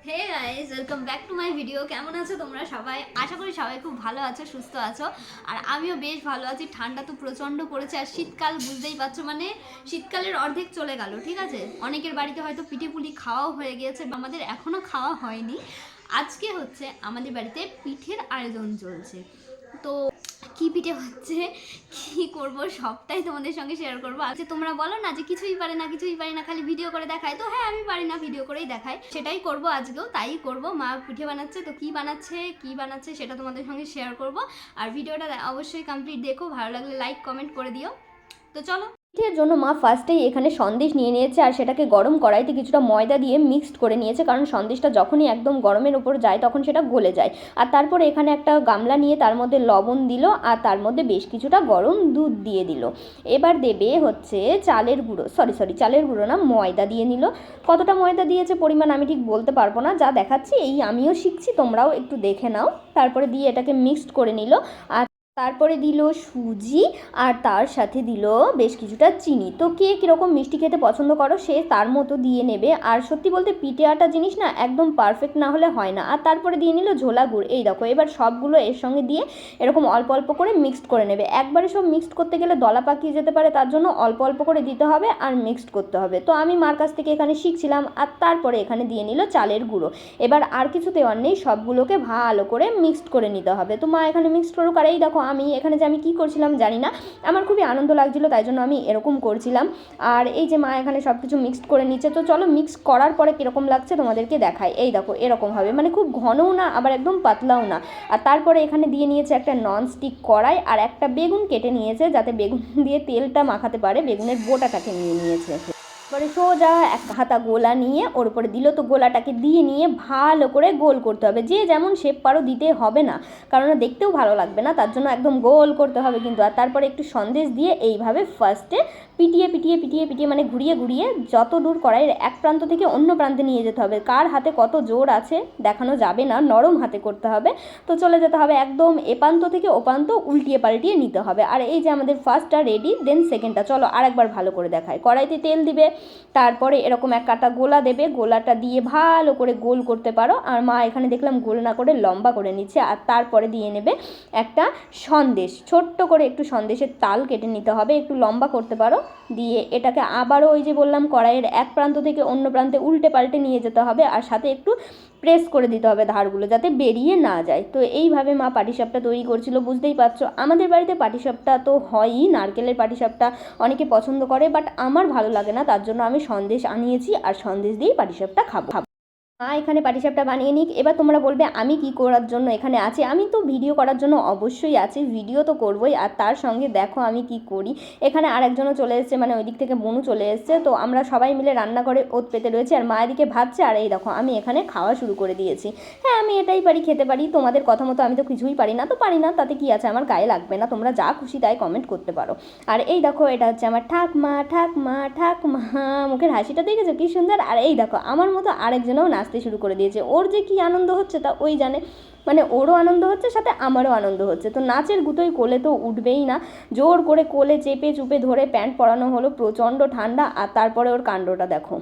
Hey guys, welcome back to my video. কেমন আছো তোমরা সবাই? আশা করি সবাই খুব ভালো আছো, সুস্থ আছো। আর আমিও বেশ ভালো আছি। ঠান্ডা তো প্রচণ্ড পড়েছে, আর শীতকাল বুঝতেই পারছো, মানে শীতকালের অর্ধেক চলে গেল। ঠিক আছে, অনেকের বাড়িতে হয়তো পিঠে পুলি খাওয়াও হয়ে গিয়েছে, আমাদের এখনও খাওয়া হয়নি। আজকে হচ্ছে আমাদের বাড়িতে পিঠের আয়োজন চলছে। তো কি পিঠে হচ্ছে, কি করব, সবটাই তোমাদের সঙ্গে শেয়ার করবো। আজকে তোমরা বলো না যে কিছুই পারে না, খালি ভিডিও করে দেখায়। তো হ্যাঁ, আমি পারি না, ভিডিও করেই দেখাই। সেটাই করব আজকেও, তাই করব। মা পিঠে বানাচ্ছে, তো কি বানাচ্ছে সেটা তোমাদের সঙ্গে শেয়ার করব। আর ভিডিওটা অবশ্যই কমপ্লিট দেখো, ভালো লাগলে লাইক কমেন্ট করে দিও। তো চলো। পিঠের জন্য মা ফার্স্টেই এখানে সন্দেশ নিয়ে নিয়েছে, আর সেটাকে গরম কড়াইতে কিছুটা ময়দা দিয়ে মিক্সড করে নিয়েছে, কারণ সন্দেশটা যখনই একদম গরমের ওপর যায় তখন সেটা গলে যায়। আর তারপরে এখানে একটা গামলা নিয়ে তার মধ্যে লবণ দিল, আর তার মধ্যে বেশ কিছুটা গরম দুধ দিয়ে দিল। এবার দেবে হচ্ছে চালের গুঁড়ো, চালের গুঁড়ো না, ময়দা দিয়ে নিল। কতটা ময়দা দিয়েছে পরিমাণ আমি ঠিক বলতে পারবো না, যা দেখাচ্ছি এই আমিও শিখছি, তোমরাও একটু দেখে নাও। তারপরে দিয়ে এটাকে মিক্সড করে নিল। আর তারপরে দিল সুজি, আর তার সাথে দিল বেশ কিছুটা চিনি। তো কে কীরকম মিষ্টি খেতে পছন্দ করো সে তার মতো দিয়ে নেবে। আর সত্যি বলতে পিঠে আটা জিনিস না একদম পারফেক্ট না হলে হয় না। আর তারপরে দিয়ে নিল ঝোলা গুড়। এই দেখো, এবার সবগুলো এর সঙ্গে দিয়ে এরকম অল্প অল্প করে মিক্সড করে নেবে। একবারে সব মিক্সড করতে গেলে দলা পাকিয়ে যেতে পারে, তার জন্য অল্প অল্প করে দিতে হবে আর মিক্সড করতে হবে। তো আমি মার কাছ থেকে এখানে শিখছিলাম। আর তারপরে এখানে দিয়ে নিল চালের গুঁড়ো। এবার আর কিছু দেওয়ার নেই, সবগুলোকে ভালো করে মিক্সড করে নিতে হবে। তো মা এখানে মিক্সড করুক। আর এই দেখো আমি এখানে যে আমি কী করছিলাম জানি না, আমার খুবই আনন্দ লাগছিলো, তাই জন্য আমি এরকম করছিলাম। আর এই যে মা এখানে সব কিছু মিক্সড করে নিচ্ছে। তো চলো মিক্স করার পরে কীরকম লাগছে তোমাদেরকে দেখাই। এই দেখো এরকম হবে, মানে খুব ঘনও না আবার একদম পাতলাও না। আর তারপরে এখানে দিয়ে নিয়েছে একটা ননস্টিক কড়াই, আর একটা বেগুন কেটে নিয়েছে যাতে বেগুন দিয়ে তেলটা মাখাতে পারে, বেগুনের বোটাটাকে নিয়ে নিয়েছে। এবারে সোজা এক হাতা গোলা নিয়ে ওর উপরে দিল। তো গোলাটাকে দিয়ে নিয়ে ভালো করে গোল করতে হবে, যে যেমন শেপ পারো দিতে হবে না, কারণ দেখতেও ভালো লাগবে না, তার জন্য একদম গোল করতে হবে কিন্তু। আর তারপরে একটু সন্দেশ দিয়ে এইভাবে ফার্স্টে পিটিয়ে পিটিয়ে পিটিয়ে পিটিয়ে মানে ঘুরিয়ে ঘুরিয়ে যত দূর কড়াইয়ের এক প্রান্ত থেকে অন্য প্রান্তে নিয়ে যেতে হবে। কার হাতে কত জোর আছে দেখানো যাবে না, নরম হাতে করতে হবে। তো চলে যেতে হবে একদম এপান্ত থেকে ওপান্ত, উল্টিয়ে পাল্টিয়ে নিতে হবে। আর এই যে আমাদের ফার্স্টটা রেডি, দেন সেকেন্ডটা চলো আরেকবার ভালো করে দেখায়। কড়াইতে তেল দিবে, তারপরে এরকম এক কাটা গোলা দেবে, গোলাটা দিয়ে ভালো করে গোল করতে পারো। আর মা এখানে দেখলাম গোল না করে লম্বা করে নিচ্ছে। আর তারপরে দিয়ে নেবে একটা সন্দেশ, ছোট্ট করে একটু সন্দেশের তাল কেটে নিতে হবে, একটু লম্বা করতে পারো। দিয়ে এটাকে আবারও ওই যে বললাম কড়াইয়ের এক প্রান্ত থেকে অন্য প্রান্তে উল্টে পাল্টে নিয়ে যেতে হবে, আর সাথে একটু প্রেস করে দিতে হবে ধারগুলো যাতে বেরিয়ে না যায়। তো এইভাবে মা পাটিসাপটা তৈরি করছিল। বুঝতেই পারছো আমাদের বাড়িতে পাটিসাপটা তো হয়ই, নারকেলের পাটিসাপটা অনেকে পছন্দ করে, বাট আমার ভালো লাগে না, তার জন্য আমি সন্দেশ আনিয়েছি, আর সন্দেশ দিয়েই পাটিসাপটা খাবো। মা এখানে পাটিসাপটা বানিয়ে নিক। এবার তোমরা বলবে আমি কি করার জন্য এখানে আছি। আমি তো ভিডিও করার জন্য অবশ্যই আছি, ভিডিও তো করবোই, আর তার সঙ্গে দেখো আমি কি করি। এখানে আরেকজনও চলে এসছে, মানে ওই দিক থেকে বোনও চলে এসছে। তো আমরা সবাই মিলে রান্নাঘরে ওত পেতে রয়েছে, আর মা এদিকে ভাবছে, আর এই দেখো আমি এখানে খাওয়া শুরু করে দিয়েছি। হ্যাঁ, আমি এটাই পারি, খেতে পারি। তোমাদের কথা মতো আমি তো কিছুই পারি না, তো পারি না, তাতে কি আছে, আমার গায়ে লাগবে না। তোমরা যা খুশি তাই কমেন্ট করতে পারো। আর এই দেখো এটা হচ্ছে আমার ঠাকমা ঠাকমা ঠাকমা, মুখের হাসিটা দেখেছো কি সুন্দর। আর এই দেখো আমার মতো আরেকজনও নাচতে শুরু করে দিয়েছে। ওর যে কি আনন্দ হচ্ছে তা ওই জানে, মানে ওরও আনন্দ হচ্ছে সাথে আমারও আনন্দ হচ্ছে। তো নাচের গুতোই কোলে তো উঠবেই না, জোর করে কোলে চেপে চুপে ধরে প্যান্ট পরানো হলো, প্রচণ্ড ঠান্ডা। আর তারপরে ওর কাণ্ডটা দেখো,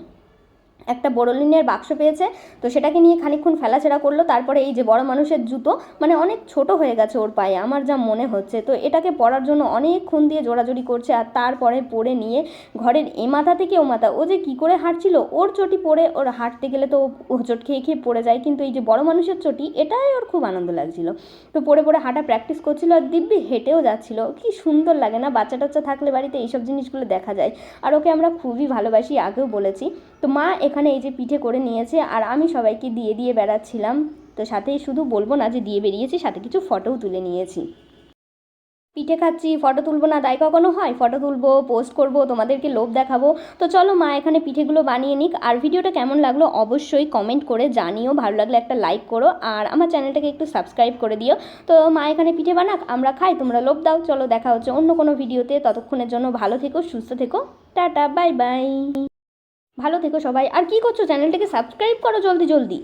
একটা বোরোলিনের বাক্স পেয়েছে, তো সেটাকে নিয়ে খানিকক্ষণ ফেলাছেড়া করলো। তারপরে এই যে বড় মানুষের জুতো, মানে অনেক ছোট হয়ে গেছে ওর পায়ে আমার যা মনে হচ্ছে, তো এটাকে পরার জন্য অনেকক্ষণ দিয়ে জোড়াজোড়ি করছে। আর তারপরে পরে নিয়ে ঘরের এ মাথা থেকে ও মাথা, ও যে কী করে হাঁটছিল, ওর চটি পরে ওর হাঁটতে গেলে তো হোঁচট খেয়ে খেয়ে পড়ে যায়, কিন্তু এই যে বড় মানুষের চটি এটাই ওর খুব আনন্দ লাগছিল। তো পরে পরে হাঁটা প্র্যাকটিস করছিল, আর দিব্যি হেঁটেও যাচ্ছিল। কি সুন্দর লাগে না, বাচ্চা টাচ্চা থাকলে বাড়িতে এইসব জিনিসগুলো দেখা যায়। আর ওকে আমরা খুবই ভালোবাসি, আগেও বলেছি। তো মা এখানে এই যে পিঠে করে নিয়েছে, আর আমি সবাইকে দিয়ে দিয়ে বেড়াচ্ছিলাম। তো সাথে শুধু বলবো না যে দিয়ে বেরিয়েছি, সাথে কিছু ফটোও তুলে নিয়েছি। পিঠে খাচ্ছি, ফটো তুলবো না তাই কখনো হয়? ফটো তুলবো, পোস্ট করবো, তোমাদেরকে লোভ দেখাবো। তো চলো মা এখানে পিঠেগুলো বানিয়ে নিক। আর ভিডিওটা কেমন লাগলো অবশ্যই কমেন্ট করে জানিও, ভালো লাগলে একটা লাইক করো, আর আমার চ্যানেলটাকে একটু সাবস্ক্রাইব করে দিও। তো মা এখানে পিঠে বানাক, আমরা খাই, তোমরা লোভ দাও। চলো দেখা হচ্ছে অন্য কোনো ভিডিওতে, ততক্ষণের জন্য ভালো থেকো, সুস্থ থেকো, টাটা, বাই বাই। ভালো থেকো সবাই। আর কি করছো, চ্যানেলটাকে সাবস্ক্রাইব করো জলদি জলদি।